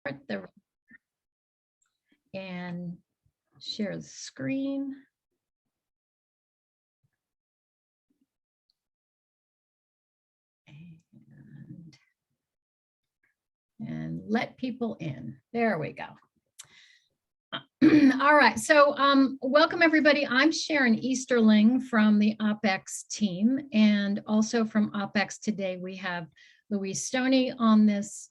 the and share the screen. And let people in. There we go. All right, so welcome everybody. I'm Sharon Easterling from the OpEx team, and also from OpEx today we have Louise Stoney on this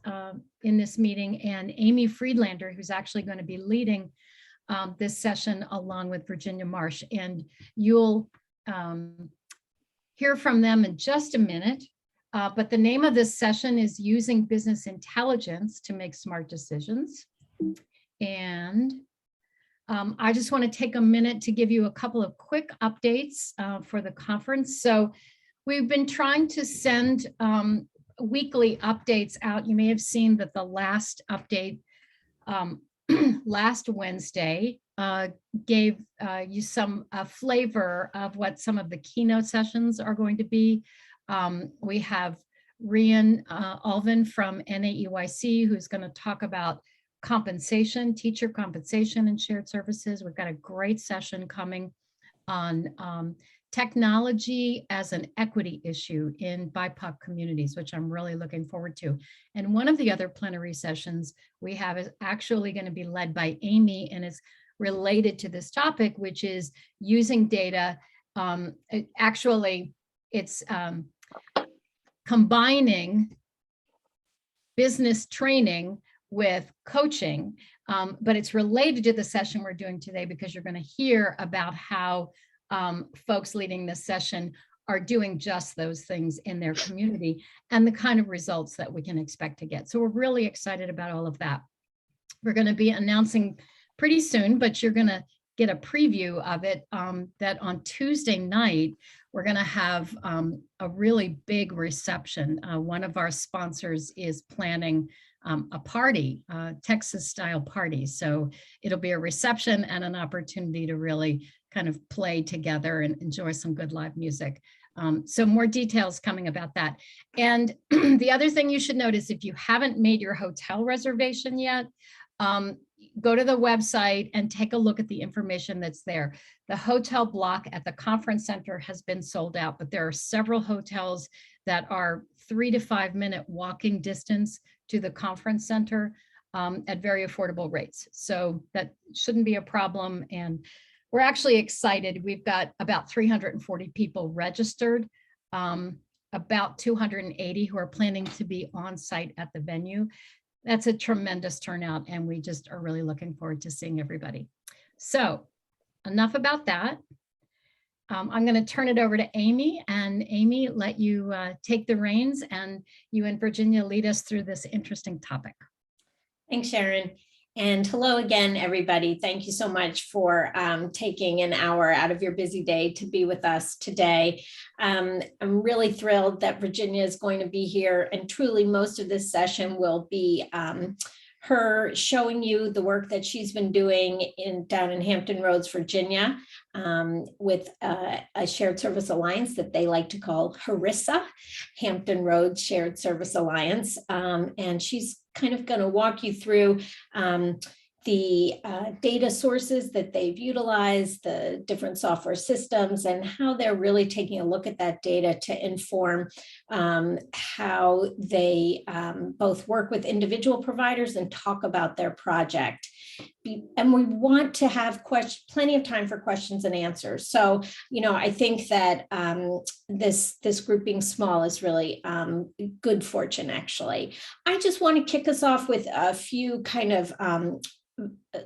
in this meeting, and Amy Friedlander, who's actually going to be leading this session along with Virginia Marsh, and you'll hear from them in just a minute. But the name of this session is Using Business Intelligence to Make Smart Decisions. And I just want to take a minute to give you a couple of quick updates for the conference. So we've been trying to send weekly updates out. You may have seen that the last update last Wednesday gave you some flavor of what some of the keynote sessions are going to be. We have Rian Alvin from NAEYC, who's going to talk about compensation, teacher compensation and shared services. We've got a great session coming on technology as an equity issue in BIPOC communities, which I'm really looking forward to. And one of the other plenary sessions we have is actually going to be led by Amy, and is related to this topic, which is using data. It's combining business training with coaching, but it's related to the session we're doing today, because you're going to hear about how folks leading this session are doing just those things in their community and the kind of results that we can expect to get. So we're really excited about all of that. We're going to be announcing pretty soon, but you're going to get a preview of it, that on Tuesday night, we're going to have a really big reception. One of our sponsors is planning a party, Texas-style party. So it'll be a reception and an opportunity to really kind of play together and enjoy some good live music. So more details coming about that. And the other thing you should notice, if you haven't made your hotel reservation yet, go to the website and take a look at the information that's there. The hotel block at the conference center has been sold out, but there are several hotels that are 3 to 5 minute walking distance to the conference center at very affordable rates. So that shouldn't be a problem. And we're actually excited. We've got about 340 people registered, about 280 who are planning to be on site at the venue. That's a tremendous turnout, and we just are really looking forward to seeing everybody. So enough about that. I'm going to turn it over to Amy, and Amy, let you take the reins, and you and Virginia lead us through this interesting topic. Thanks, Sharon. And hello again, everybody. Thank you so much for taking an hour out of your busy day to be with us today. I'm really thrilled that Virginia is going to be here, and truly most of this session will be her showing you the work that she's been doing down in Hampton Roads, Virginia, with a shared service alliance that they like to call HRSA, Hampton Roads Shared Service Alliance. And she's kind of going to walk you through the data sources that they've utilized, the different software systems, and how they're really taking a look at that data to inform how they both work with individual providers and talk about their project. And we want to have plenty of time for questions and answers. So, you know, I think that this group being small is really good fortune, actually. I just want to kick us off with a few kind of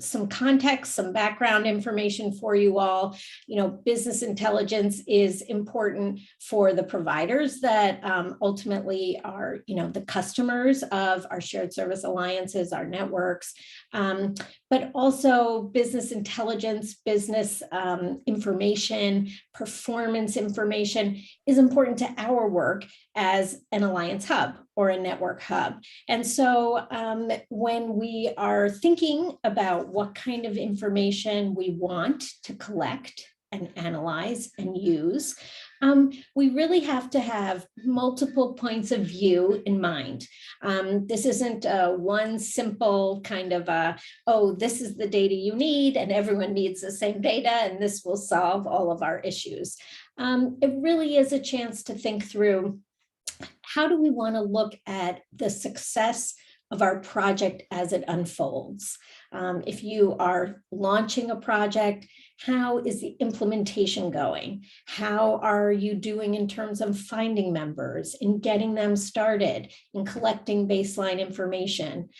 some context, some background information for you all. You know, business intelligence is important for the providers that ultimately are, you know, the customers of our shared service alliances, our networks, but also business intelligence, business information, performance information is important to our work as an alliance hub or a network hub. And so when we are thinking about what kind of information we want to collect and analyze and use, We really have to have multiple points of view in mind. This isn't one simple kind of, oh, this is the data you need and everyone needs the same data and this will solve all of our issues. It really is a chance to think through, how do we want to look at the success of our project as it unfolds? If you are launching a project, how is the implementation going? How are you doing in terms of finding members, in getting them started, in collecting baseline information?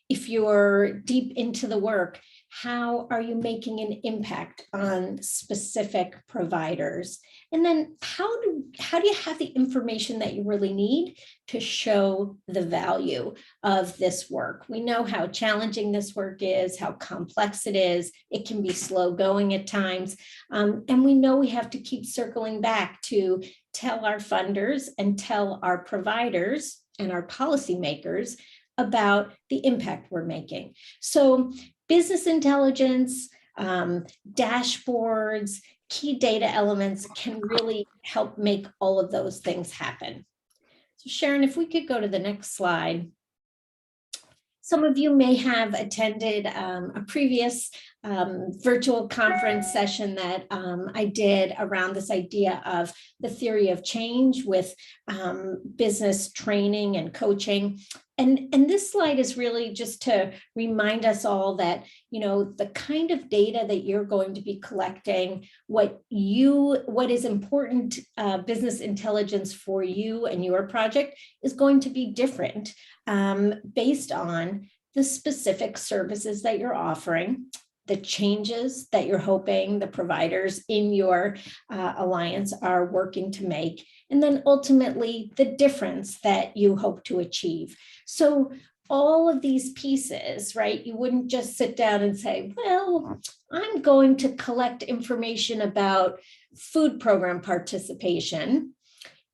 If you're deep into the work, how are you making an impact on specific providers? And then how do you have the information that you really need to show the value of this work? We know how challenging this work is, how complex it is. It can be slow going at times. And we know we have to keep circling back to tell our funders and tell our providers and our policymakers about the impact we're making. So business intelligence, dashboards, key data elements can really help make all of those things happen. So Sharon, if we could go to the next slide. Some of you may have attended a previous virtual conference session that I did around this idea of the theory of change with business training and coaching. And this slide is really just to remind us all that, you know, the kind of data that you're going to be collecting, what is important business intelligence for you and your project is going to be different based on the specific services that you're offering, the changes that you're hoping the providers in your alliance are working to make, and then ultimately the difference that you hope to achieve. So all of these pieces, right? You wouldn't just sit down and say, well, I'm going to collect information about food program participation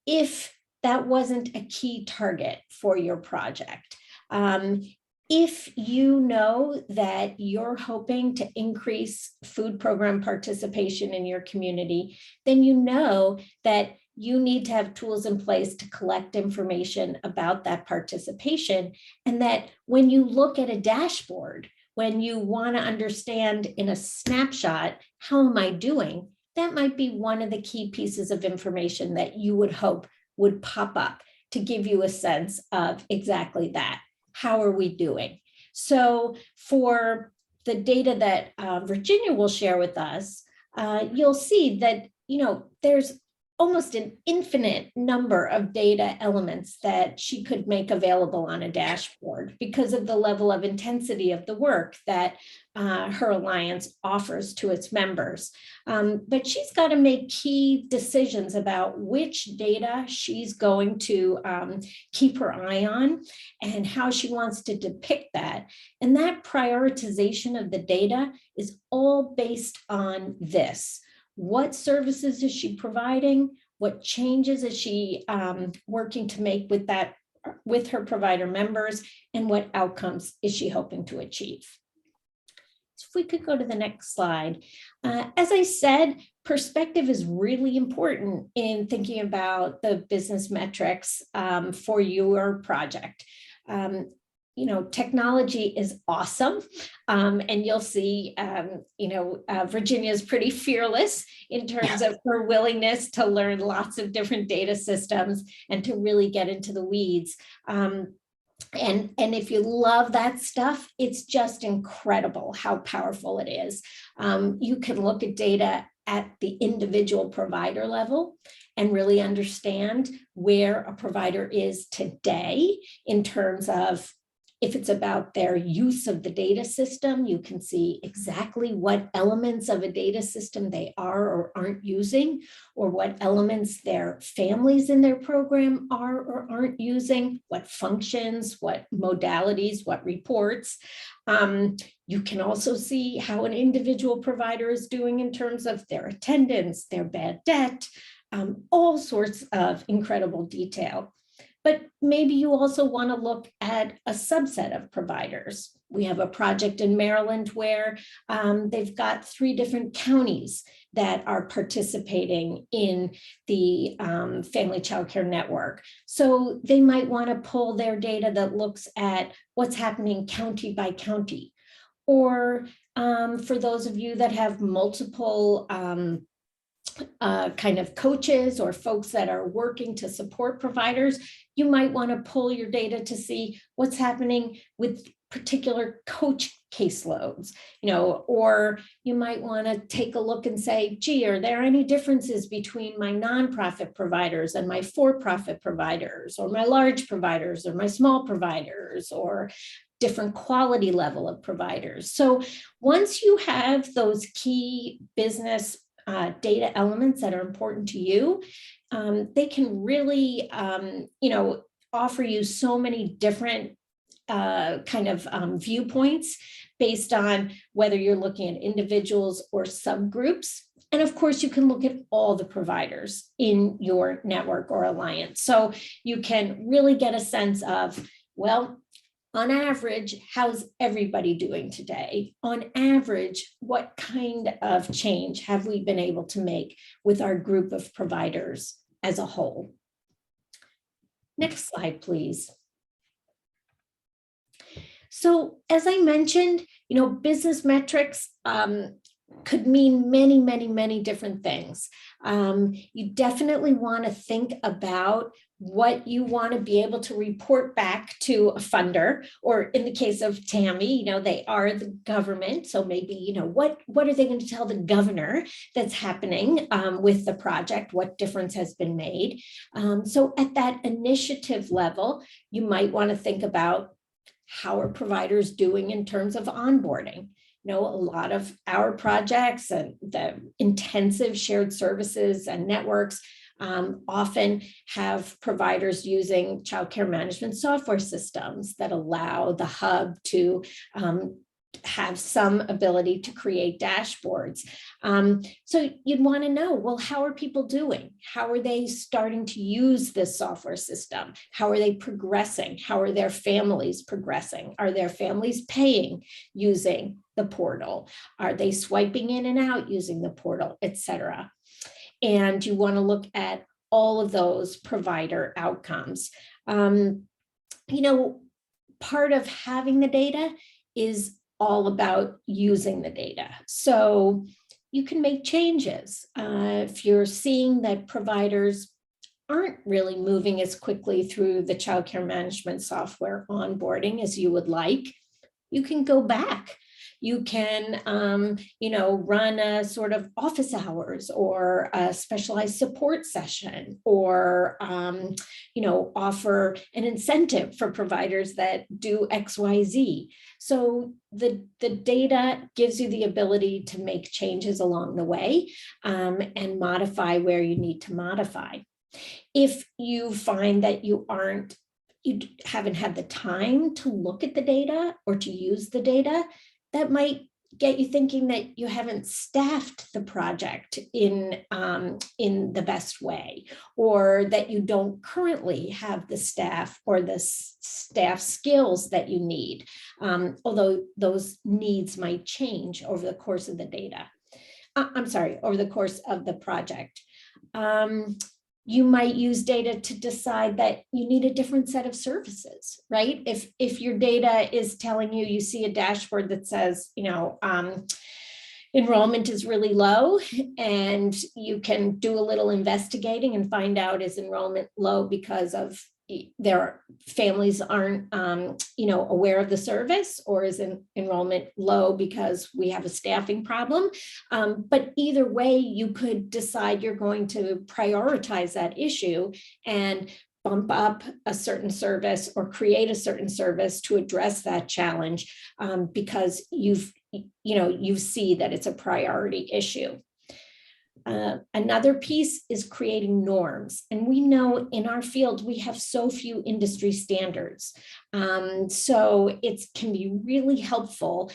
if that wasn't a key target for your project. If you know that you're hoping to increase food program participation in your community, then you know that you need to have tools in place to collect information about that participation. And that when you look at a dashboard, when you want to understand in a snapshot, how am I doing? That might be one of the key pieces of information that you would hope would pop up to give you a sense of exactly that. How are we doing? So for the data that Virginia will share with us, you'll see that, you know, there's almost an infinite number of data elements that she could make available on a dashboard because of the level of intensity of the work that her alliance offers to its members. But she's got to make key decisions about which data she's going to keep her eye on and how she wants to depict that. And that prioritization of the data is all based on this. What services is she providing? What changes is she working to make with her provider members? And what outcomes is she hoping to achieve? So if we could go to the next slide. As I said, perspective is really important in thinking about the business metrics for your project. You know, technology is awesome. And you'll see, Virginia is pretty fearless in terms of her willingness to learn lots of different data systems and to really get into the weeds. And if you love that stuff, it's just incredible how powerful it is. You can look at data at the individual provider level and really understand where a provider is today in terms of, if it's about their use of the data system, you can see exactly what elements of a data system they are or aren't using, or what elements their families in their program are or aren't using, what functions, what modalities, what reports. You can also see how an individual provider is doing in terms of their attendance, their bad debt, all sorts of incredible detail. But maybe you also want to look at a subset of providers. We have a project in Maryland where they've got 3 different counties that are participating in the Family Child Care Network. So they might want to pull their data that looks at what's happening county by county. Or for those of you that have multiple kind of coaches or folks that are working to support providers, you might want to pull your data to see what's happening with particular coach caseloads, or you might want to take a look and say, gee, are there any differences between my nonprofit providers and my for-profit providers, or my large providers or my small providers, or different quality level of providers? So once you have those key business data elements that are important to you, they can really, offer you so many different viewpoints based on whether you're looking at individuals or subgroups. And of course, you can look at all the providers in your network or alliance. So you can really get a sense of, well, on average, how's everybody doing today? On average, what kind of change have we been able to make with our group of providers as a whole? Next slide, please. So as I mentioned, business metrics could mean many, many, many different things. You definitely want to think about what you want to be able to report back to a funder, or in the case of TAMI, they are the government. So maybe, what are they going to tell the governor that's happening with the project? What difference has been made? So at that initiative level, you might want to think about, how are providers doing in terms of onboarding? A lot of our projects and the intensive shared services and networks often have providers using child care management software systems that allow the hub to have some ability to create dashboards. So you'd want to know, well, how are people doing? How are they starting to use this software system? How are they progressing? How are their families progressing? Are their families paying using the portal? Are they swiping in and out using the portal, et cetera? And you want to look at all of those provider outcomes. Part of having the data is all about using the data. So you can make changes. If you're seeing that providers aren't really moving as quickly through the child care management software onboarding as you would like, you can go back. You can, run a sort of office hours or a specialized support session, or, offer an incentive for providers that do XYZ. So the data gives you the ability to make changes along the way and modify where you need to modify. If you find that you haven't had the time to look at the data or to use the data, that might get you thinking that you haven't staffed the project in the best way, or that you don't currently have the staff or the staff skills that you need, although those needs might change over the course of the over the course of the project. You might use data to decide that you need a different set of services, right? If your data is telling you, you see a dashboard that says, enrollment is really low, and you can do a little investigating and find out, is enrollment low because of their families aren't, aware of the service, or is enrollment low because we have a staffing problem? But either way, you could decide you're going to prioritize that issue and bump up a certain service or create a certain service to address that challenge because you see that it's a priority issue. Another piece is creating norms. And we know in our field, we have so few industry standards. So it can be really helpful.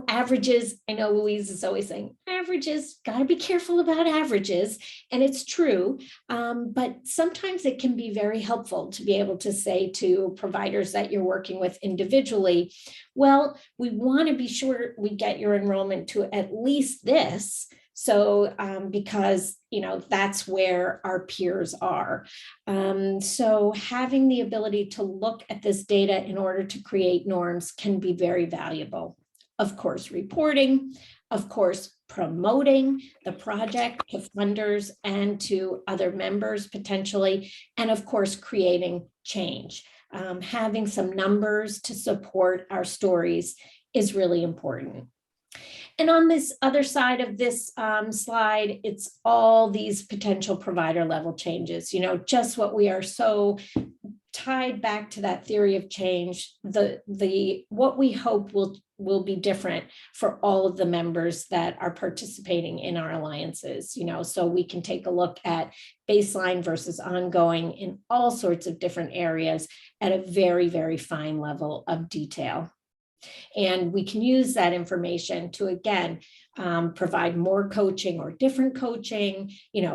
Averages, I know Louise is always saying, averages, got to be careful about averages. And it's true. But sometimes it can be very helpful to be able to say to providers that you're working with individually, well, we want to be sure we get your enrollment to at least this, So because, that's where our peers are. So having the ability to look at this data in order to create norms can be very valuable. Of course, reporting, of course, promoting the project to funders and to other members potentially, and of course, creating change. Having some numbers to support our stories is really important. And on this other side of this slide, it's all these potential provider level changes, just what we are so tied back to that theory of change, what we hope will be different for all of the members that are participating in our alliances, so we can take a look at baseline versus ongoing in all sorts of different areas at a very, very fine level of detail. And we can use that information to, again, provide more coaching or different coaching,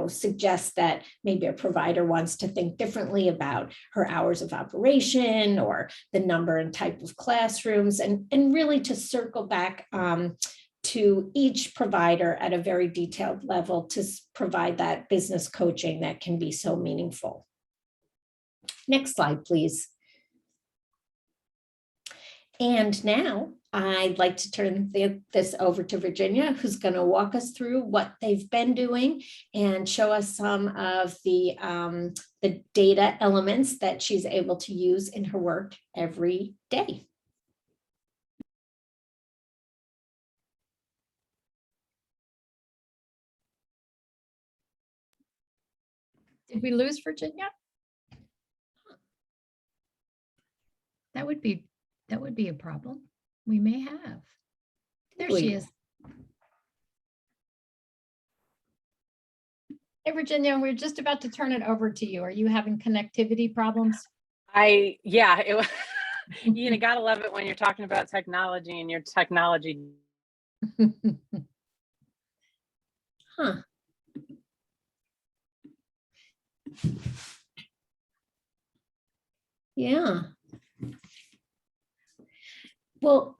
suggest that maybe a provider wants to think differently about her hours of operation or the number and type of classrooms, and really to circle back to each provider at a very detailed level to provide that business coaching that can be so meaningful. Next slide, please. And now I'd like to turn this over to Virginia, who's going to walk us through what they've been doing and show us some of the data elements that she's able to use in her work every day. Did we lose Virginia? That would be a problem. We may have. There she is. Hey, Virginia, we're just about to turn it over to you. Are you having connectivity problems? Yeah, you gotta love it when you're talking about technology and your technology. Huh. Yeah. Well,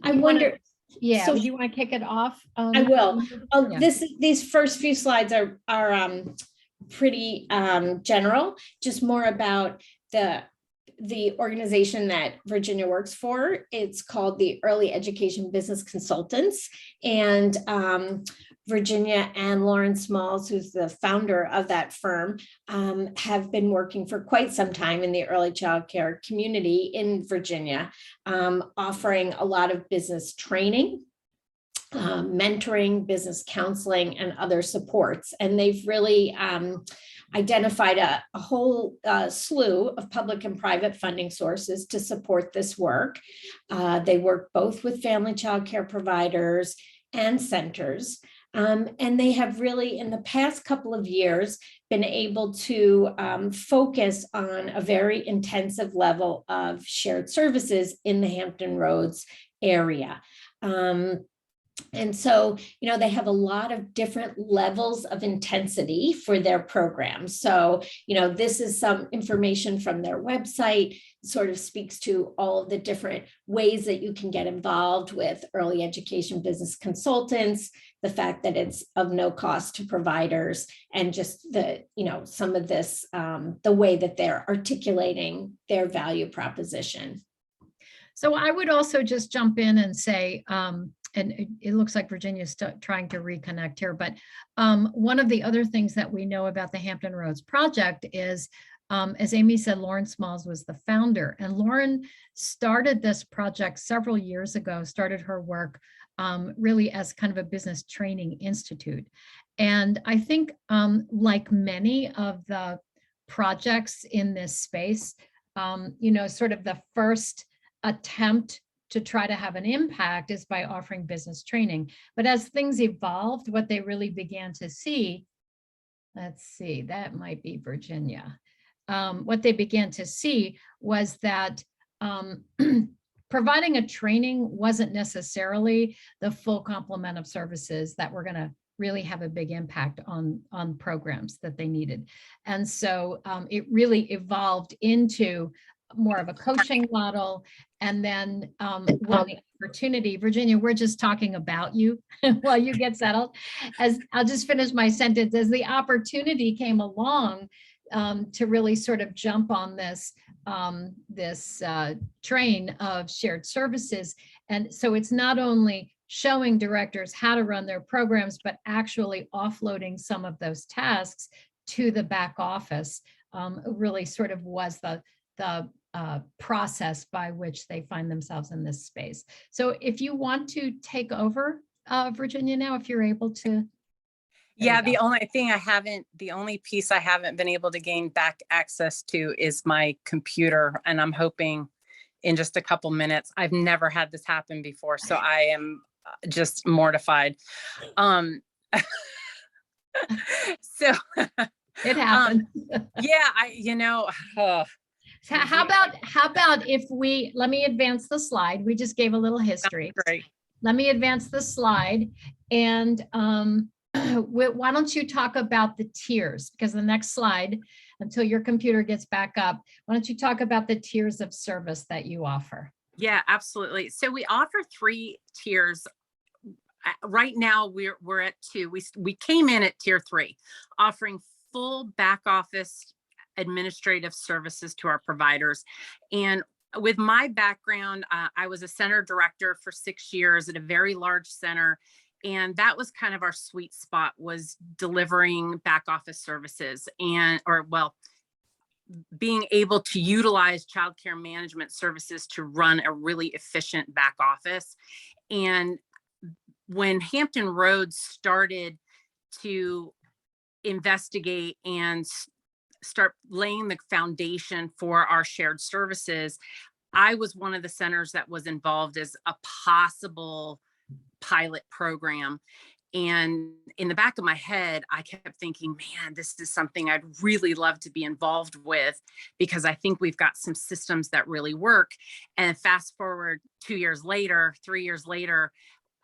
I wonder. Yeah, so you want to kick it off? I will. Yeah. These first few slides are pretty general, just more about the organization that Virginia works for. It's called the Early Education Business Consultants, and Virginia and Lauren Smalls, who's the founder of that firm, have been working for quite some time in the early childcare community in Virginia, offering a lot of business training, mentoring, business counseling, and other supports. And they've really identified a whole slew of public and private funding sources to support this work. They work both with family childcare providers and centers. And they have really, in the past couple of years, been able to focus on a very intensive level of shared services in the Hampton Roads area. And so, they have a lot of different levels of intensity for their programs. So, this is some information from their website, sort of speaks to all of the different ways that you can get involved with early education business consultants, the fact that it's of no cost to providers, and just the, some of this, the way that they're articulating their value proposition. So I would also just jump in and say, and it looks like Virginia's trying to reconnect here, but one of the other things that we know about the Hampton Roads project is, as Amy said, Lauren Smalls was the founder, and Lauren started this project several years ago, started her work really as kind of a business training institute. And I think like many of the projects in this space, sort of the first attempt to try to have an impact is by offering business training. But as things evolved, what they really began to see, let's see, that might be Virginia. What they began to see was that providing a training wasn't necessarily the full complement of services that were going to really have a big impact on programs that they needed. And so it really evolved into more of a coaching model, and then one of the opportunity, Virginia, we're just talking about you while you get settled. As I'll just finish my sentence, as the opportunity came along to really sort of jump on this train of shared services. And so it's not only showing directors how to run their programs, but actually offloading some of those tasks to the back office really sort of was the process by which they find themselves in this space. So if you want to take over, Virginia, now, if you're able to. Yeah, the only piece I haven't been able to gain back access to is my computer, and I'm hoping in just a couple minutes. I've never had this happen before, so I am just mortified. So It happened. yeah, How about if let me advance the slide. We just gave a little history. great. Let me advance the slide, and why don't you talk about the tiers? Because the next slide, until your computer gets back up, why don't you talk about the tiers of service that you offer? Yeah, absolutely. So we offer 3 tiers. Right now we're at 2. We came in at tier 3, offering full back office administrative services to our providers. And with my background, I was a center director for 6 years at a very large center. And that was kind of our sweet spot, was delivering back office services being able to utilize childcare management services to run a really efficient back office. And when Hampton Roads started to investigate and start laying the foundation for our shared services, I was one of the centers that was involved as a possible pilot program. And in the back of my head, I kept thinking, man, this is something I'd really love to be involved with, because I think we've got some systems that really work. And fast forward 2 years later, 3 years later,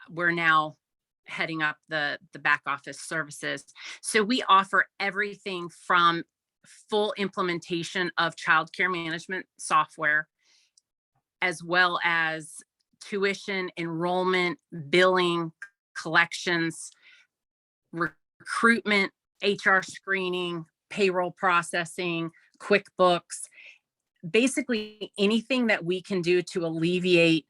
we're now heading up the back office services. So we offer everything from full implementation of childcare management software, as well as tuition, enrollment, billing, collections, recruitment, HR screening, payroll processing, QuickBooks, basically anything that we can do to alleviate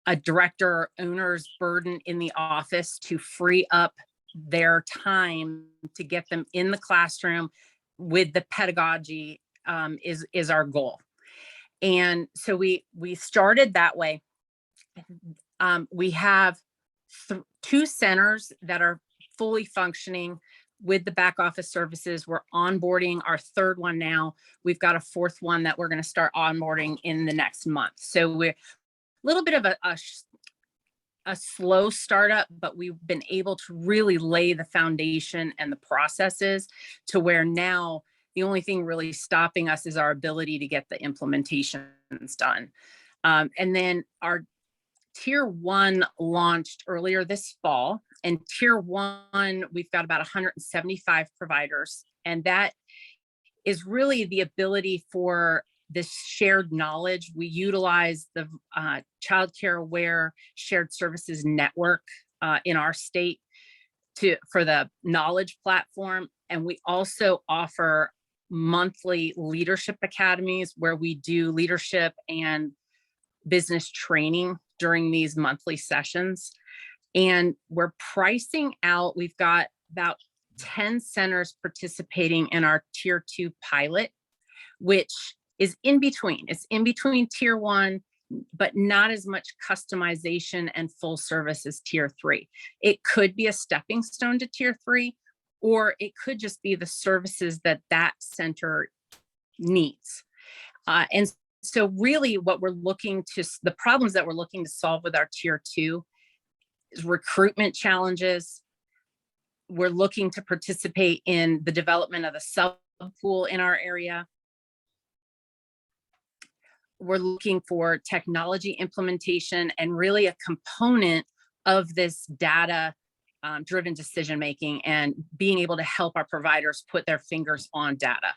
a director or owner's burden in the office to free up their time to get them in the classroom with the pedagogy is our goal. And so we started that way. We have 2 centers that are fully functioning with the back office services. We're onboarding our 3rd one now. We've got a 4th one that we're going to start onboarding in the next month. So we're a little bit of a slow startup, but we've been able to really lay the foundation and the processes to where now the only thing really stopping us is our ability to get the implementations done. And then our Tier 1 launched earlier this fall, and Tier 1, we've got about 175 providers. And that is really the ability for this shared knowledge. We utilize the Child Care Aware Shared Services Network in our state for the knowledge platform. And we also offer monthly leadership academies where we do leadership and business training during these monthly sessions. And we're pricing out, we've got about 10 centers participating in our Tier 2 pilot, which is in between. It's in between Tier 1, but not as much customization and full service as Tier 3. It could be a stepping stone to Tier 3, or it could just be the services that center needs. And so really the problems that we're looking to solve with our Tier 2 is recruitment challenges. We're looking to participate in the development of a sub pool in our area. We're looking for technology implementation and really a component of this data driven decision making and being able to help our providers put their fingers on data.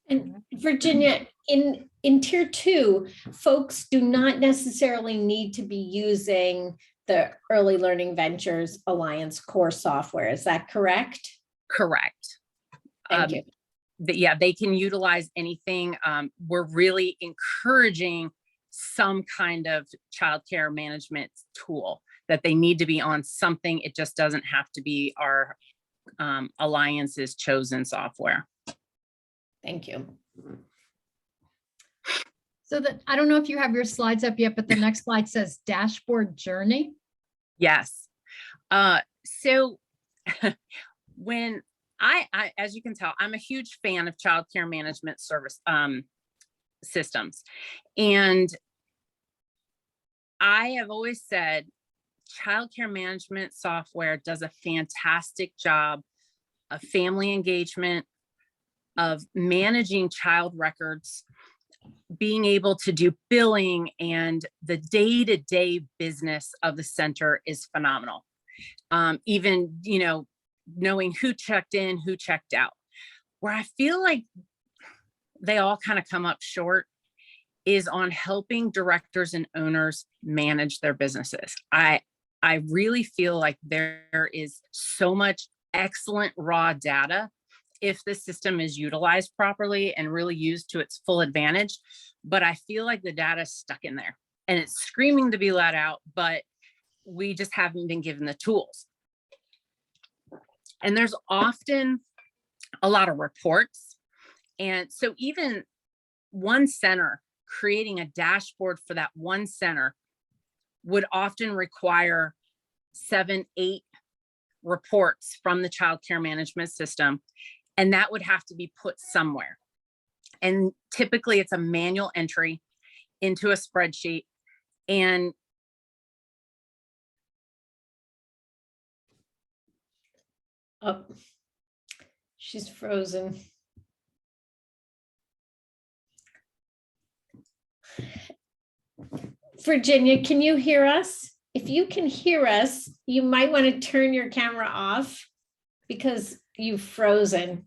And Virginia, in tier 2, folks do not necessarily need to be using the Early Learning Ventures Alliance core software. Is that correct? Correct. Thank you. Yeah, they can utilize anything. We're really encouraging some kind of childcare management tool that they need to be on something. It just doesn't have to be our Alliance's chosen software. Thank you. So that, I don't know if you have your slides up yet, but the next slide says dashboard journey. Yes. So when I, as you can tell, I'm a huge fan of childcare management service systems. And I have always said childcare management software does a fantastic job of family engagement, of managing child records, being able to do billing, and the day-to-day business of the center is phenomenal. Even, you know, knowing who checked in, who checked out. Where I feel like they all kind of come up short is on helping directors and owners manage their businesses. I really feel like there is so much excellent raw data if the system is utilized properly and really used to its full advantage. But I feel like the data is stuck in there and it's screaming to be let out, but we just haven't been given the tools. And there's often a lot of reports. And so even one center, creating a dashboard for that one center would often require 7, 8 reports from the child care management system. And that would have to be put somewhere. And typically it's a manual entry into a spreadsheet. And oh, she's frozen. Virginia, can you hear us? If you can hear us, you might want to turn your camera off because you've frozen.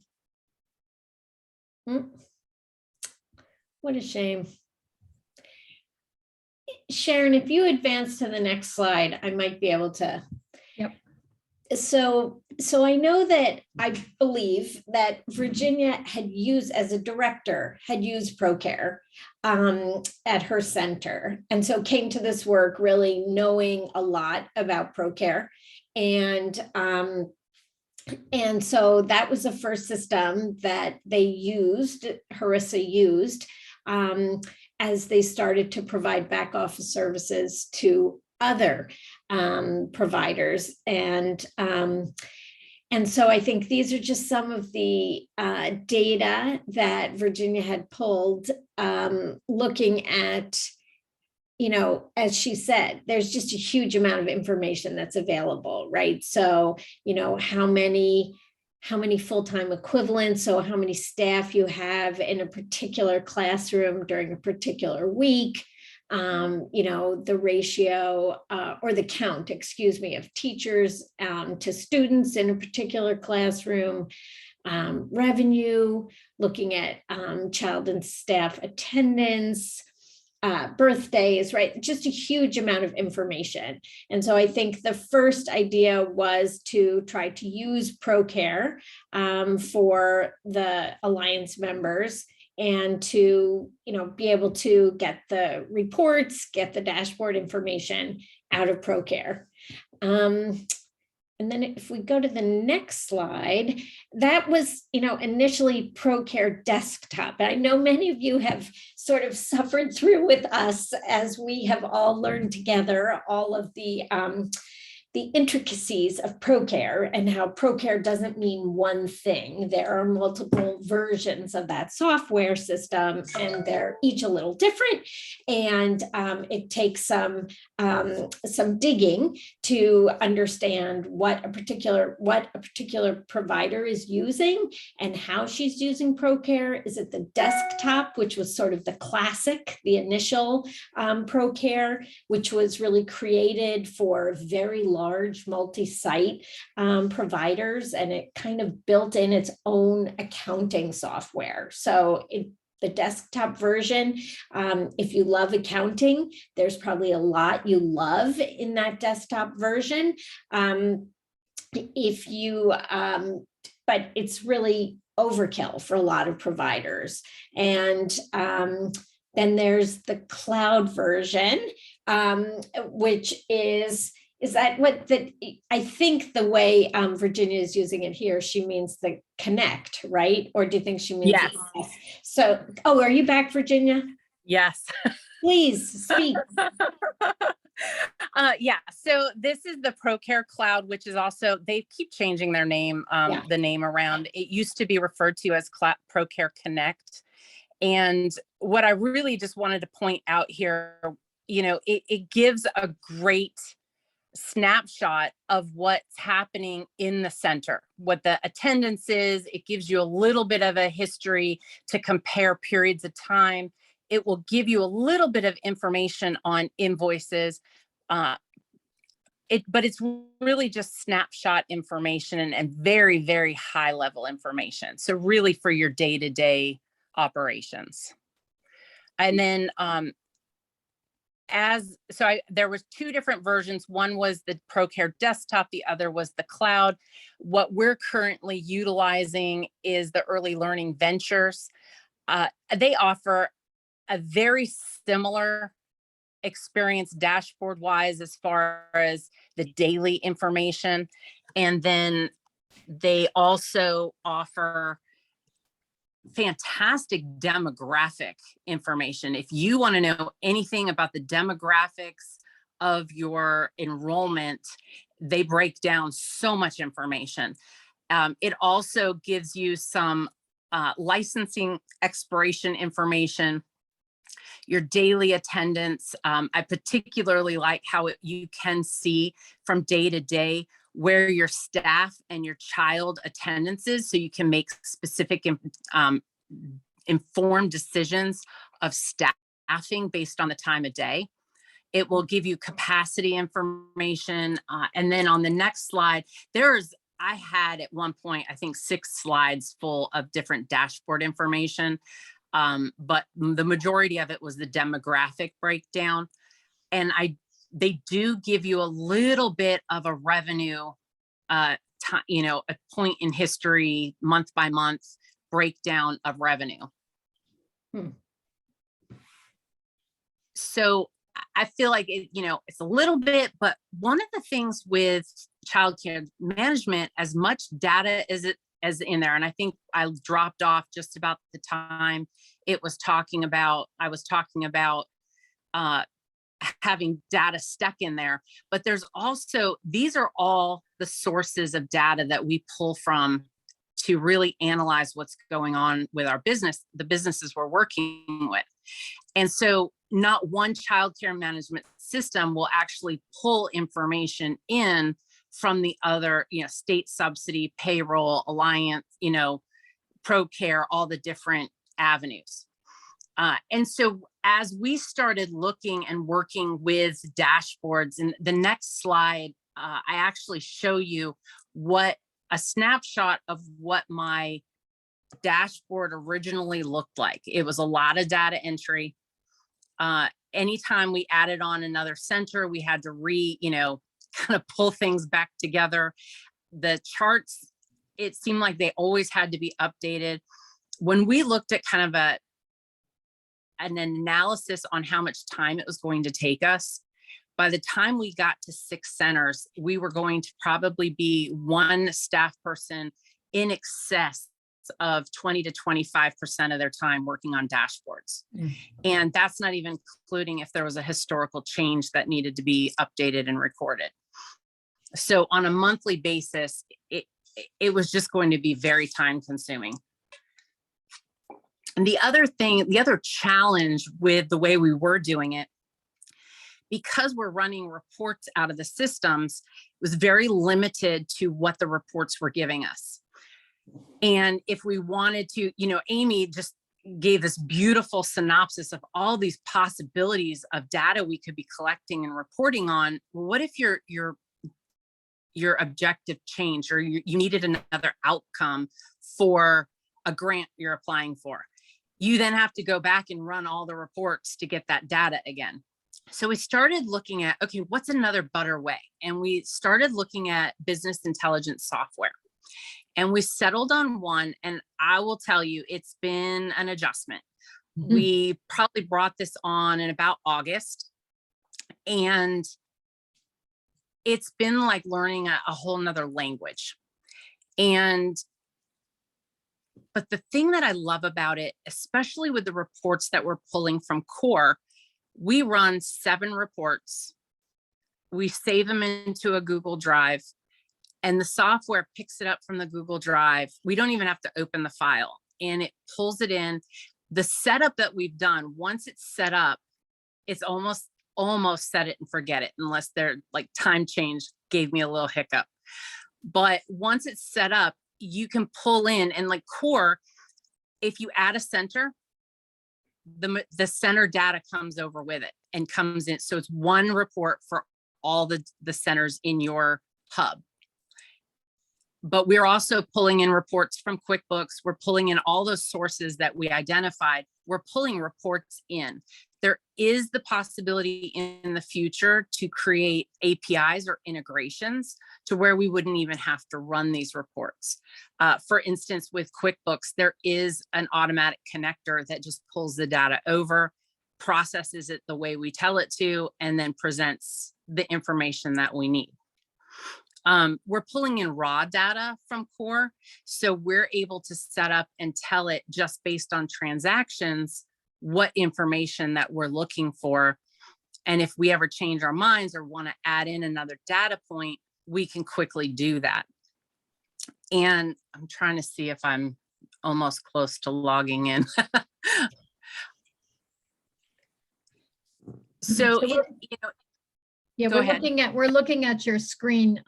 What a shame. Sharon, if you advance to the next slide, I might be able to. Yep. So I know that I believe that Virginia had used, as a director, had used ProCare at her center. And so came to this work really knowing a lot about ProCare. And so that was the first system that they used, Harissa used, as they started to provide back office services to other providers. And so I think these are just some of the data that Virginia had pulled, looking at, you know, as she said, there's just a huge amount of information that's available, right? So, you know, how many full-time equivalents, so how many staff you have in a particular classroom during a particular week, you know, the ratio or the count, excuse me, of teachers to students in a particular classroom, revenue, looking at child and staff attendance, birthdays, right? Just a huge amount of information. And so I think the first idea was to try to use ProCare for the Alliance members and to, you know, be able to get the reports, get the dashboard information out of ProCare. And then if we go to the next slide, that was, you know, initially ProCare Desktop. And I know many of you have sort of suffered through with us as we have all learned together all of the intricacies of ProCare and how ProCare doesn't mean one thing. There are multiple versions of that software system and they're each a little different. And it takes some digging to understand what a particular provider is using and how she's using ProCare. Is it the desktop, which was sort of the classic, the initial ProCare, which was really created for very large multi-site providers, and it kind of built in its own accounting software. So the desktop version, if you love accounting, there's probably a lot you love in that desktop version. If you, but it's really overkill for a lot of providers. And then there's the cloud version, which is that what that I think the way Virginia is using it here, she means the connect, right? Or do you think she means Yes. So, oh, are you back, Virginia? Yes. Please speak. Yeah, so this is the ProCare Cloud, which is also, they keep changing their name, Yeah. the name around. It used to be referred to as ProCare Connect. And what I really just wanted to point out here, it gives a great snapshot of what's happening in the center, what the attendance is. It gives you a little bit of a history to compare periods of time. It will give you a little bit of information on invoices. But it's really just snapshot information and very, very high level information. So really for your day-to-day operations. And then there was two different versions. One was the ProCare desktop, the other was the cloud. What we're currently utilizing is the Early Learning Ventures. They offer a very similar experience dashboard wise as far as the daily information. And then they also offer fantastic demographic information. If you want to know anything about the demographics of your enrollment, they break down so much information. It also gives you some licensing expiration information, your daily attendance. I particularly like how you can see from day to day where your staff and your child attendance is, so you can make specific informed decisions of staffing based on the time of day. It will give you capacity information. And then on the next slide, I had at one point, I think 6 slides full of different dashboard information. But the majority of it was the demographic breakdown. And they do give you a little bit of a revenue, a point in history, month by month breakdown of revenue. So I feel like it's a little bit, but one of the things with childcare management, as much data as in there, and I think I dropped off just about the time I was talking about having data stuck in there, but there's also, these are all the sources of data that we pull from to really analyze what's going on with our business, the businesses we're working with. And so not one childcare management system will actually pull information in from the other, state subsidy, payroll, alliance, ProCare, all the different avenues. And so as we started looking and working with dashboards, and the next slide, I actually show you a snapshot of what my dashboard originally looked like. It was a lot of data entry. Anytime we added on another center, we had to kind of pull things back together. The charts, it seemed like they always had to be updated. When we looked at kind of an analysis on how much time it was going to take us, by the time we got to 6 centers, we were going to probably be one staff person in excess of 20 to 25% of their time working on dashboards. And that's not even including if there was a historical change that needed to be updated and recorded. So on a monthly basis, it was just going to be very time consuming. And the other challenge with the way we were doing it, because we're running reports out of the systems, was very limited to what the reports were giving us. And if we wanted to, Amy just gave this beautiful synopsis of all these possibilities of data we could be collecting and reporting on. Well, what if your your objective changed, or you needed another outcome for a grant you're applying for. You then have to go back and run all the reports to get that data again. So we started looking at, okay, what's another better way? And we started looking at business intelligence software. And we settled on one, and I will tell you, it's been an adjustment. Mhm. We probably brought this on in about August, and it's been like learning a whole nother language. But the thing that I love about it, especially with the reports that we're pulling from Core, we run 7 reports. We save them into a Google Drive, and the software picks it up from the Google Drive. We don't even have to open the file, and it pulls it in. The setup that we've done, once it's set up, it's almost set it and forget it, unless they're like time change gave me a little hiccup. But once it's set up, you can pull in, and like Core, if you add a center, the center data comes over with it and comes in. So it's one report for all the centers in your hub. But we're also pulling in reports from QuickBooks. We're pulling in all those sources that we identified. We're pulling reports in. There is the possibility in the future to create APIs or integrations to where we wouldn't even have to run these reports. For instance, with QuickBooks, there is an automatic connector that just pulls the data over, processes it the way we tell it to, and then presents the information that we need. We're pulling in raw data from Core, so we're able to set up and tell it just based on transactions what information that we're looking for. And if we ever change our minds or want to add in another data point, we can quickly do that. And I'm trying to see if I'm almost close to logging in. So, Yeah, Go ahead. we're looking at your screen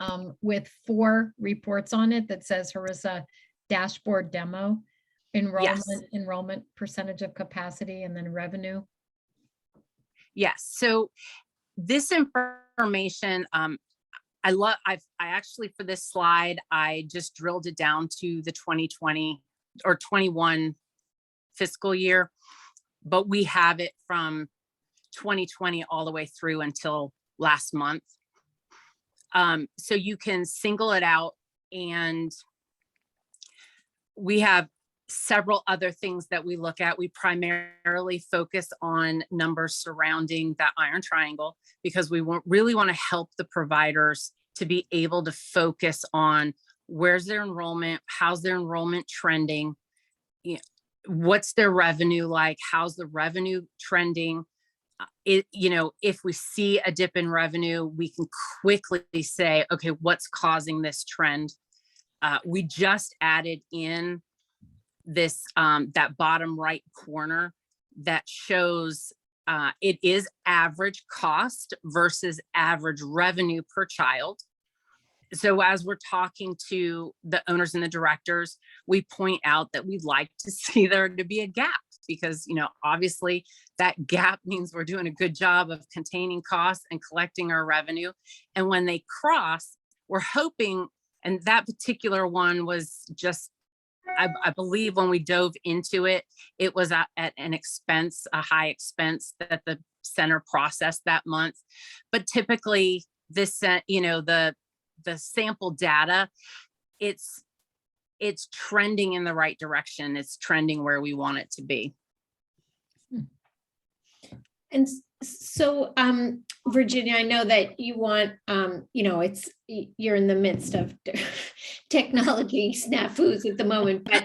with 4 reports on it that says Harissa dashboard demo, enrollment percentage of capacity, and then revenue. Yes. So this information, I actually, for this slide, I just drilled it down to the 2020 or 21 fiscal year, but we have it from 2020 all the way through until last month. So you can single it out, and we have several other things that we look at. We primarily focus on numbers surrounding that iron triangle because we really want to help the providers to be able to focus on where's their enrollment, how's their enrollment trending, what's their revenue like, how's the revenue trending. If we see a dip in revenue, we can quickly say, okay, what's causing this trend? We just added in this, that bottom right corner that shows it is average cost versus average revenue per child. So as we're talking to the owners and the directors, we point out that we'd like to see there to be a gap because, obviously that gap means we're doing a good job of containing costs and collecting our revenue. And when they cross, we're hoping, and that particular one was just, I believe when we dove into it, it was at an expense, a high expense that the center processed that month. But typically this, the sample data, it's trending in the right direction. It's trending where we want it to be. And so, Virginia, I know that you want, you're in the midst of technology snafus at the moment, but,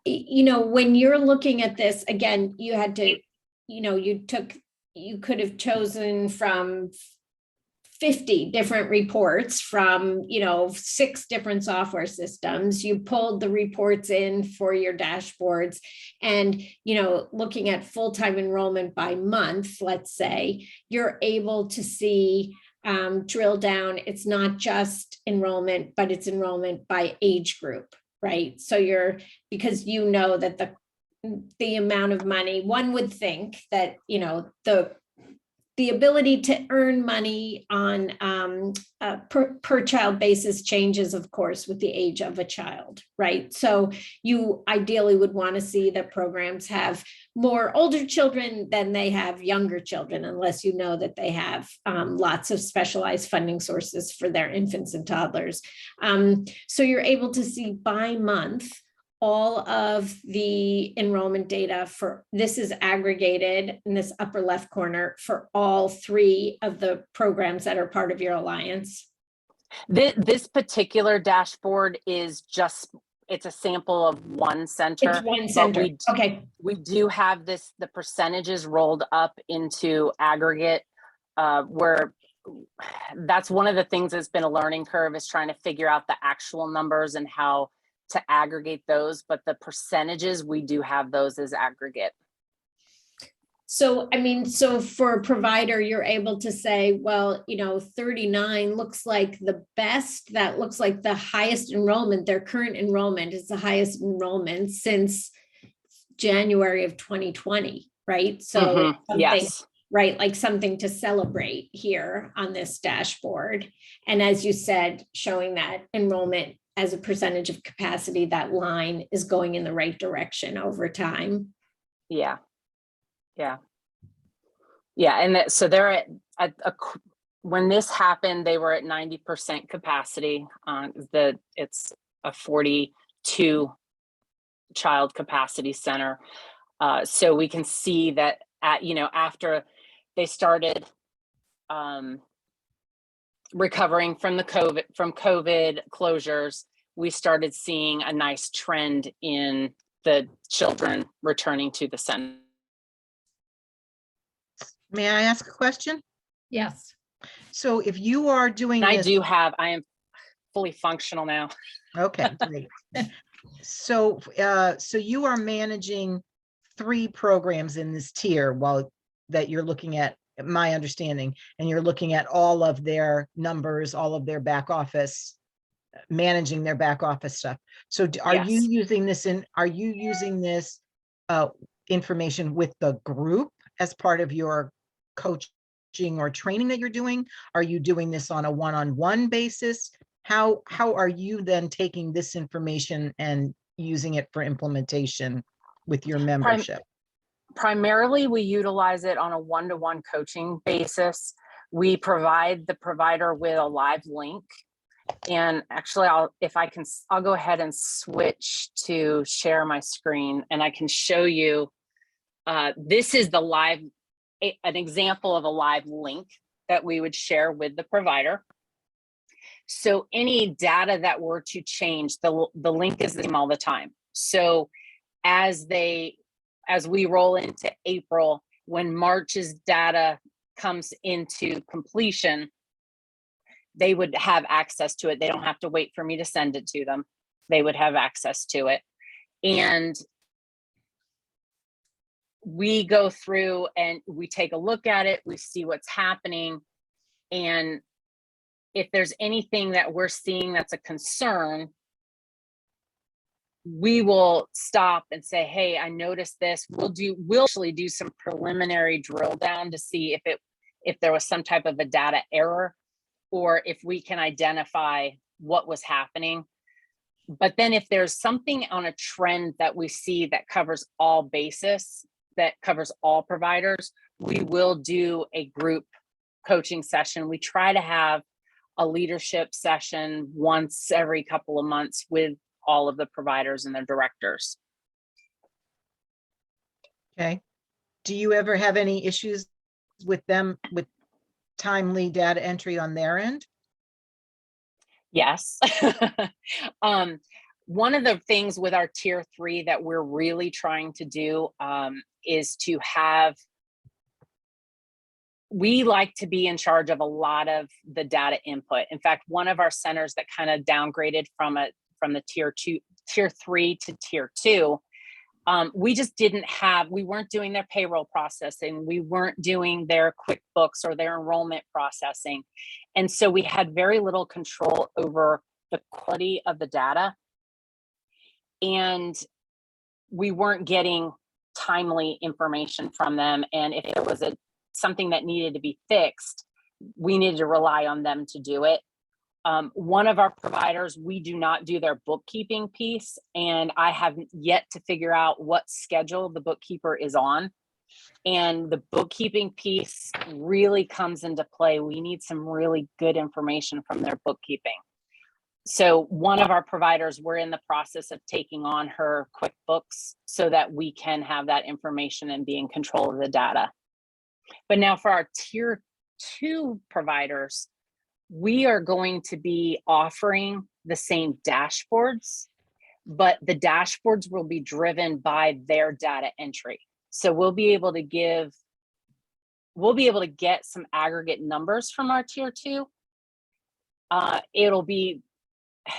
when you're looking at this, again, you had to, you could have chosen from 50 different reports from, 6 different software systems. You pulled the reports in for your dashboards and, looking at full-time enrollment by month, let's say, you're able to see, drill down. It's not just enrollment, but it's enrollment by age group, right? So because that the amount of money, one would think that, the ability to earn money on a per child basis changes, of course, with the age of a child, right? So you ideally would want to see that programs have more older children than they have younger children, unless you know that they have lots of specialized funding sources for their infants and toddlers. So you're able to see by month all of the enrollment data for, this is aggregated in this upper left corner for all 3 of the programs that are part of your alliance. This particular dashboard is just, it's a sample of one center. It's one center. Okay. We do have the percentages rolled up into aggregate, where that's one of the things that's been a learning curve, is trying to figure out the actual numbers and how to aggregate those, but the percentages, we do have those as aggregate. So, I mean, so for a provider, you're able to say, well, 39 looks like the best, that looks like the highest enrollment, their current enrollment is the highest enrollment since January of 2020, right? So yes, right, like something to celebrate here on this dashboard. And as you said, showing that enrollment as a percentage of capacity, that line is going in the right direction over time. Yeah. And so they're when this happened, they were at 90% capacity. It's a 42 child capacity center. So we can see that after they started recovering from COVID closures, we started seeing a nice trend in the children returning to the center. May I ask a question? Yes. So if you are doing this, I am fully functional now. okay, great. So you are managing 3 programs in this tier that you're looking at, my understanding, and you're looking at all of their numbers, all of their back office, managing their back office stuff. So are you using this information with the group as part of your coaching or training that you're doing? Are you doing this on a one-on-one basis? How are you then taking this information and using it for implementation with your membership? Primarily, we utilize it on a one-to-one coaching basis. We provide the provider with a live link. And actually, I'll go ahead and switch to share my screen, and I can show you, this is an example of a live link that we would share with the provider. So any data that were to change, the link is the same all the time. So as we roll into April, when March's data comes into completion, they would have access to it. They don't have to wait for me to send it to them. They would have access to it. And we go through and we take a look at it. We see what's happening. And if there's anything that we're seeing that's a concern, we will stop and say, hey, I noticed this. We'll actually do some preliminary drill down to see if there was some type of a data error, or if we can identify what was happening. But then if there's something on a trend that we see that covers all bases, that covers all providers, we will do a group coaching session. We try to have a leadership session once every couple of months with all of the providers and their directors. Okay. Do you ever have any issues with them with timely data entry on their end? Yes. One of the things with our tier 3 that we're really trying to do is to have, we like to be in charge of a lot of the data input. In fact, one of our centers that kind of downgraded from the tier 3 to tier 2, we weren't doing their payroll processing. We weren't doing their QuickBooks or their enrollment processing. And so we had very little control over the quality of the data. And we weren't getting timely information from them. And if there was something that needed to be fixed, we needed to rely on them to do it. One of our providers, we do not do their bookkeeping piece, and I have yet to figure out what schedule the bookkeeper is on. And the bookkeeping piece really comes into play. We need some really good information from their bookkeeping. So one of our providers, we're in the process of taking on her QuickBooks so that we can have that information and be in control of the data. But now for our tier 2 providers, we are going to be offering the same dashboards, but the dashboards will be driven by their data entry. So we'll be able to get some aggregate numbers from our tier 2. It'll be,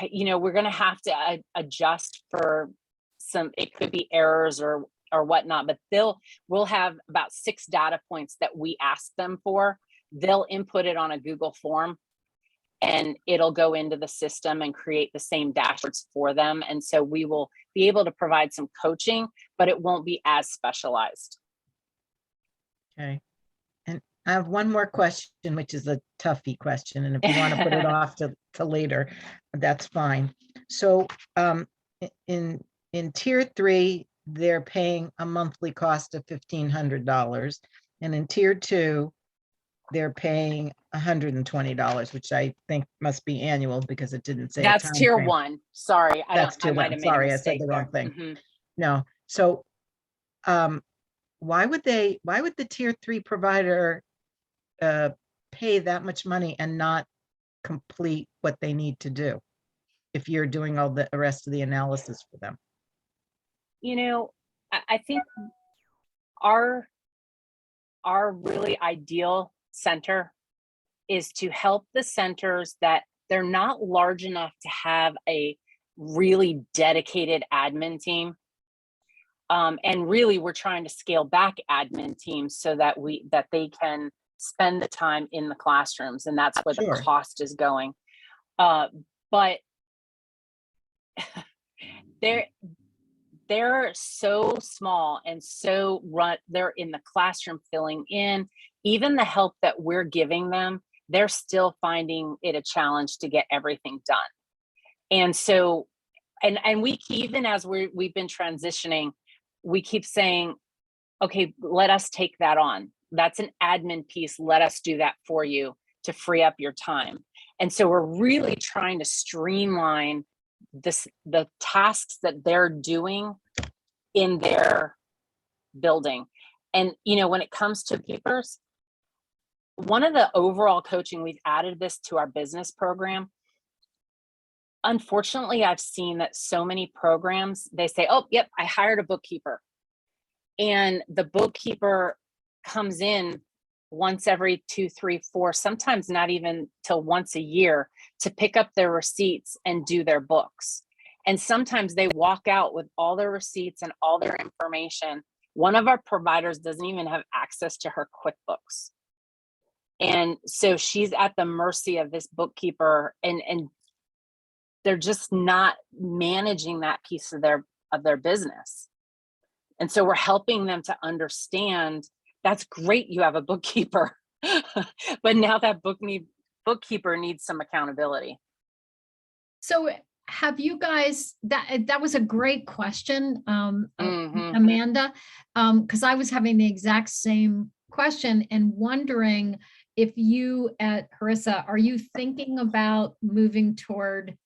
we're going to have to adjust for some, it could be errors or whatnot, but we'll have about 6 data points that we ask them for. They'll input it on a Google form, and it'll go into the system and create the same dashboards for them. And so we will be able to provide some coaching, but it won't be as specialized. Okay. And I have one more question, which is a toughie question. And if you want to put it off to later, that's fine. So in tier 3, they're paying a monthly cost of $1,500. And in tier 2, they're paying $120, which I think must be annual because it didn't say. That's tier 1. Sorry, That's tier 1. Sorry, I said the wrong thing. Mm-hmm. No. So why would the tier 3 provider pay that much money and not complete what they need to do if you're doing all the rest of the analysis for them? I think our really ideal center is to help the centers that they're not large enough to have a really dedicated admin team. And really, we're trying to scale back admin teams so that they can spend the time in the classrooms, and that's where the cost is going. But they're so small and so they're in the classroom filling in. Even the help that we're giving them, they're still finding it a challenge to get everything done. And so, and we even as we've been transitioning, we keep saying, okay, let us take that on. That's an admin piece. Let us do that for you to free up your time. And so we're really trying to streamline the tasks that they're doing in their building. And, when it comes to keepers, one of the overall coaching, we've added this to our business program. Unfortunately, I've seen that so many programs, they say, oh, yep, I hired a bookkeeper. And the bookkeeper comes in once every 2, 3, 4, sometimes not even till once a year to pick up their receipts and do their books. And sometimes they walk out with all their receipts and all their information. One of our providers doesn't even have access to her QuickBooks. And so she's at the mercy of this bookkeeper, and they're just not managing that piece of their business. And so we're helping them to understand that's great you have a bookkeeper, but now that bookkeeper needs some accountability. So have you guys, that was a great question, Mm-hmm. Amanda, because I was having the exact same question and wondering if you at Harissa, are you thinking about moving toward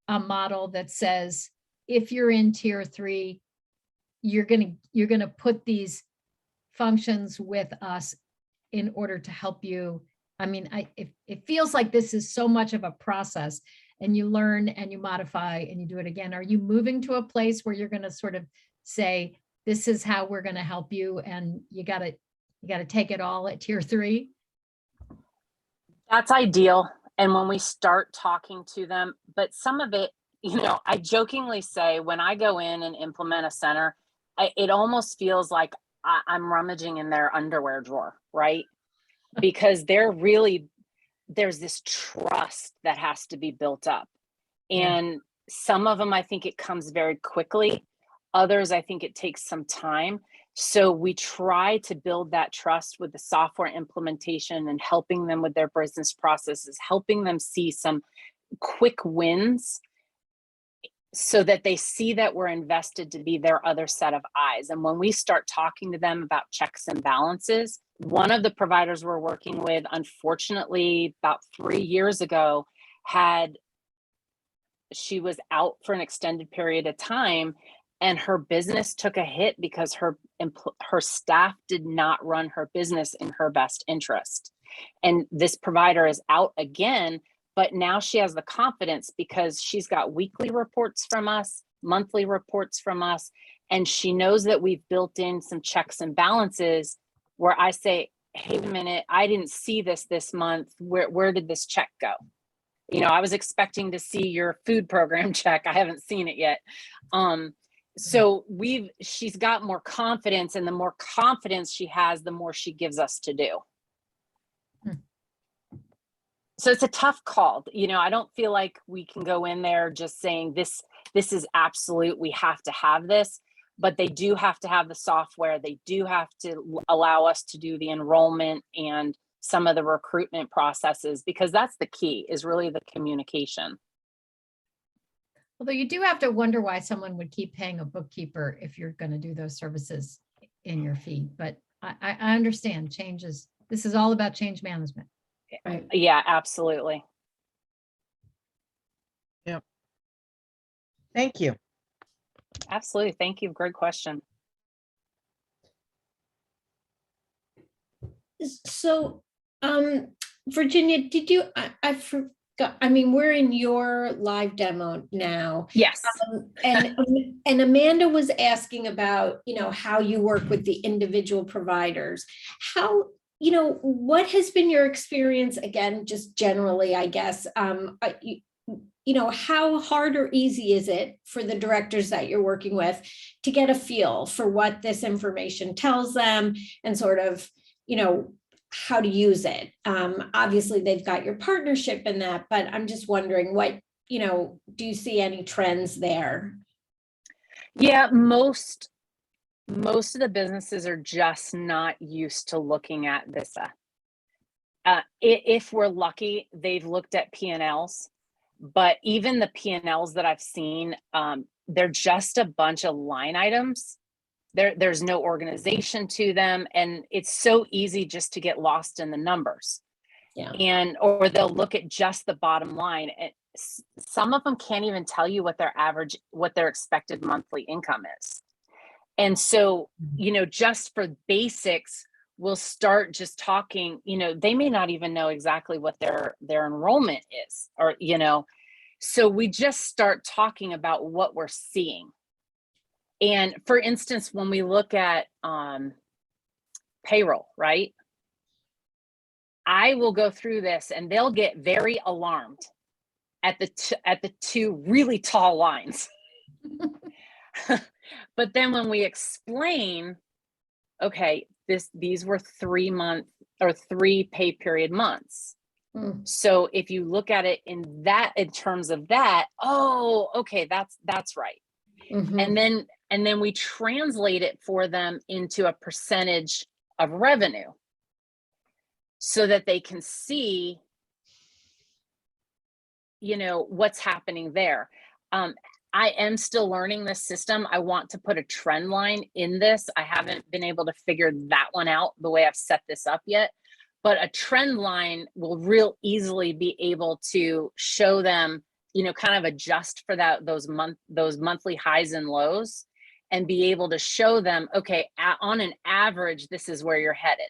a model that says, if you're in tier 3, you're gonna put these functions with us in order to help you? I mean, it feels like this is so much of a process, and you learn and you modify and you do it again. Are you moving to a place where you're going to sort of say, this is how we're going to help you, and you got to take it all at tier 3? That's ideal. And when we start talking to them, but some of it, I jokingly say when I go in and implement a center, it almost feels like I'm rummaging in their underwear drawer, right? Because there's this trust that has to be built up. And some of them, I think it comes very quickly. Others, I think it takes some time. So we try to build that trust with the software implementation and helping them with their business processes, helping them see some quick wins so that they see that we're invested to be their other set of eyes. And when we start talking to them about checks and balances, one of the providers we're working with, unfortunately, about 3 years ago, she was out for an extended period of time, and her business took a hit because her staff did not run her business in her best interest. And this provider is out again, but now she has the confidence because she's got weekly reports from us, monthly reports from us, and she knows that we've built in some checks and balances where I say, hey, a minute, I didn't see this month. Where did this check go? You know, I was expecting to see your food program check. I haven't seen it yet. So she's got more confidence, and the more confidence she has, the more she gives us to do. So it's a tough call. You know, I don't feel like we can go in there just saying this is absolute, we have to have this, but they do have to have the software. They do have to allow us to do the enrollment and some of the recruitment processes, because that's the key, is really the communication. Although you do have to wonder why someone would keep paying a bookkeeper if you're going to do those services in your fee. But I understand this is all about change management. Right. Yeah, absolutely. Yep. Thank you. Absolutely. Thank you. Great question. So, Virginia, did you, I forgot, I mean, we're in your live demo now. Yes. And Amanda was asking about, you know, how you work with the individual providers. How, you know, what has been your experience, again, just generally, I guess, you know, how hard or easy is it for the directors that you're working with to get a feel for what this information tells them and sort of, you know, how to use it? Obviously, they've got your partnership in that, but I'm just wondering what, you know, do you see any trends there? Yeah, most of the businesses are just not used to looking at this. If we're lucky, they've looked at P&Ls, but even the P&Ls that I've seen, they're just a bunch of line items. There's no organization to them, and it's so easy just to get lost in the numbers. Yeah. Or they'll look at just the bottom line. Some of them can't even tell you what their expected monthly income is. And so, you know, just for basics, we'll start just talking, you know, they may not even know exactly what their enrollment is, or, you know, so we just start talking about what we're seeing. And for instance, when we look at payroll, right? I will go through this and they'll get very alarmed at the two really tall lines. But then when we explain, okay, these were 3 month or 3 pay period months. So if you look at it in terms of that, oh, okay, that's right. Mm-hmm. And then we translate it for them into a percentage of revenue so that they can see, you know, what's happening there. I am still learning this system. I want to put a trend line in this. I haven't been able to figure that one out the way I've set this up yet, but a trend line will real easily be able to show them, you know, kind of adjust for those monthly highs and lows, and be able to show them, okay, on an average, this is where you're headed.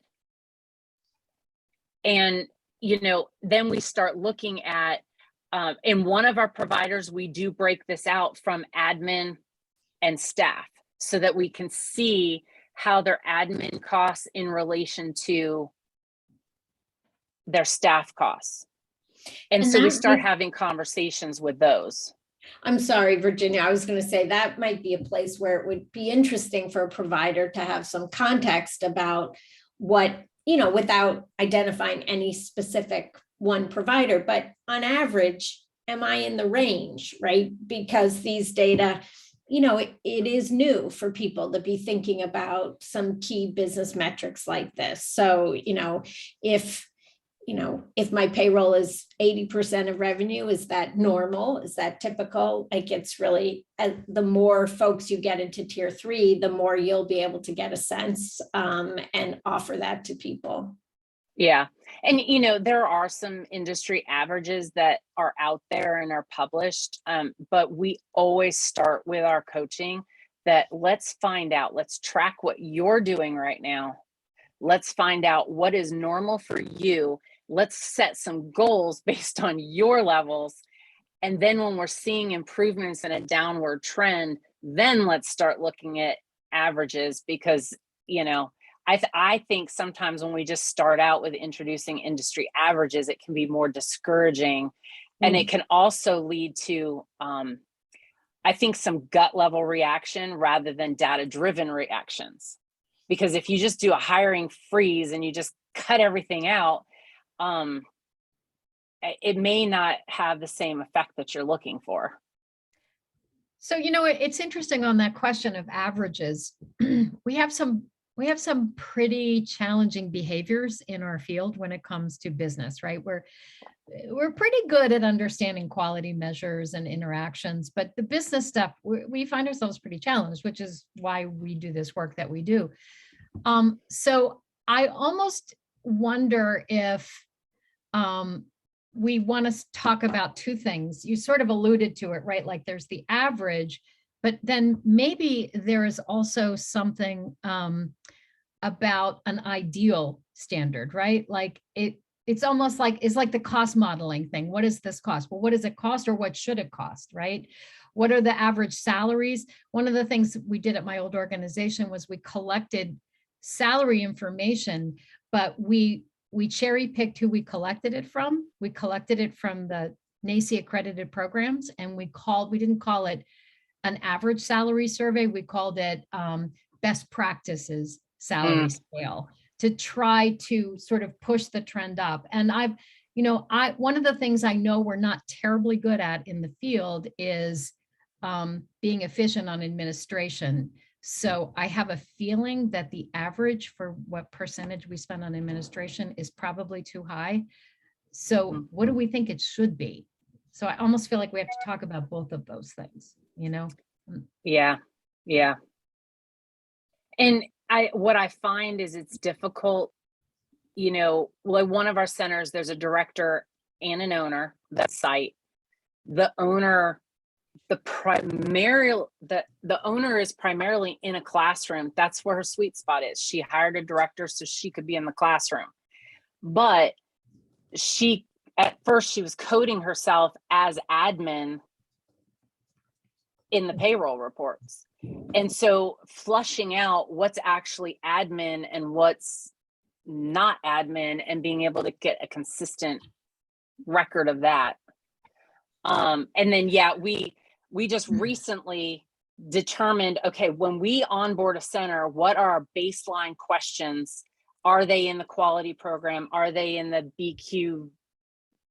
And, you know, then we start looking at, in one of our providers, we do break this out from admin and staff so that we can see how their admin costs in relation to their staff costs. And so we start having conversations with those. I'm sorry, Virginia, I was going to say that might be a place where it would be interesting for a provider to have some context about what, you know, without identifying any specific one provider, but on average, am I in the range, right? Because these data, it is new for people to be thinking about some key business metrics like this. So, if my payroll is 80% of revenue, is that normal? Is that typical? Like, it's really, the more folks you get into tier 3, the more you'll be able to get a sense and offer that to people. Yeah. And, there are some industry averages that are out there and are published. But we always start with our coaching that let's find out, let's track what you're doing right now. Let's find out what is normal for you. Let's set some goals based on your levels. And then when we're seeing improvements in a downward trend, then let's start looking at averages, because, I think sometimes when we just start out with introducing industry averages, it can be more discouraging. And it can also lead to, I think, some gut level reaction rather than data driven reactions. Because if you just do a hiring freeze and you just cut everything out, it may not have the same effect that you're looking for. So, it's interesting on that question of averages. We have some pretty challenging behaviors in our field when it comes to business, right? We're pretty good at understanding quality measures and interactions, but the business stuff, we find ourselves pretty challenged, which is why we do this work that we do. So I almost wonder if we want to talk about two things. You sort of alluded to it, right? Like there's the average, but then maybe there is also something about an ideal standard, right? Like it's almost like, it's like the cost modeling thing. What does this cost? Well, what does it cost, or what should it cost, right? What are the average salaries? One of the things we did at my old organization was we collected salary information, but we cherry picked who we collected it from. We collected it from the NACE accredited programs, and we didn't call it an average salary survey. We called it best practices salary scale, to try to sort of push the trend up. And one of the things I know we're not terribly good at in the field is being efficient on administration. So I have a feeling that the average for what percentage we spend on administration is probably too high. So what do we think it should be? So I almost feel like we have to talk about both of those things, Yeah. And what I find is it's difficult, like one of our centers, there's a director and an owner, that site. The owner, the owner is primarily in a classroom. That's where her sweet spot is. She hired a director so she could be in the classroom. But at first she was coding herself as admin in the payroll reports. And so flushing out what's actually admin and what's not admin, and being able to get a consistent record of that. And then, we just recently determined, okay, when we onboard a center, what are our baseline questions? Are they in the quality program? Are they in the BQ?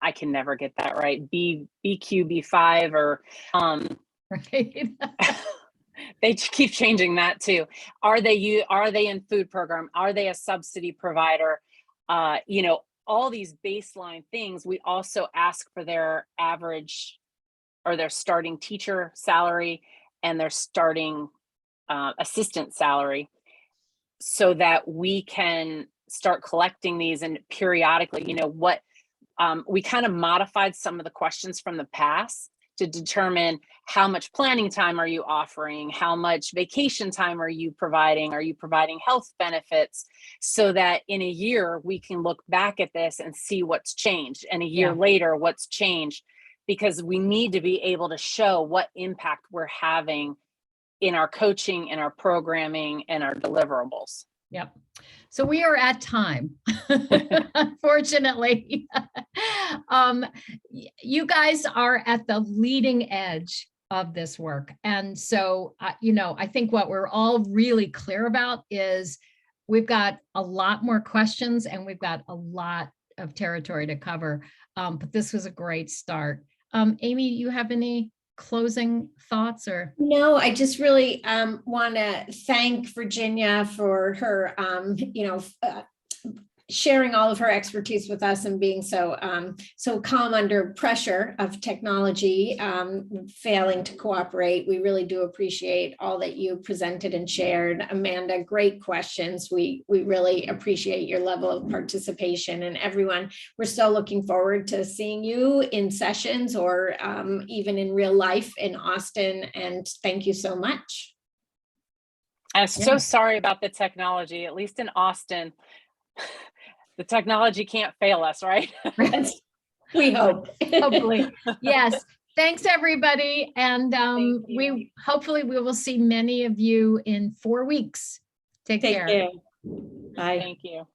I can never get that right. BQ, B5, or right. they keep changing that too. Are they in food program? Are they a subsidy provider? All these baseline things. We also ask for their average or their starting teacher salary and their starting assistant salary, so that we can start collecting these. And periodically, we kind of modified some of the questions from the past to determine how much planning time are you offering? How much vacation time are you providing? Are you providing health benefits? So that in a year, we can look back at this and see what's changed. And a year later, what's changed, because we need to be able to show what impact we're having in our coaching, in our programming, and our deliverables. Yep. So we are at time, unfortunately. You guys are at the leading edge of this work. And so, I think what we're all really clear about is we've got a lot more questions and we've got a lot of territory to cover. But this was a great start. Amy, you have any closing thoughts or? No, I just really want to thank Virginia for her, sharing all of her expertise with us and being so so calm under pressure of technology failing to cooperate. We really do appreciate all that you presented and shared. Amanda, great questions. We really appreciate your level of participation, and everyone, we're so looking forward to seeing you in sessions or even in real life in Austin. And thank you so much. I'm so sorry about the technology, at least in Austin. The technology can't fail us, right? We hope. Hopefully. Yes. Thanks, everybody. And you. hopefully we will see many of you in 4 weeks. Take care. Bye. Thank you.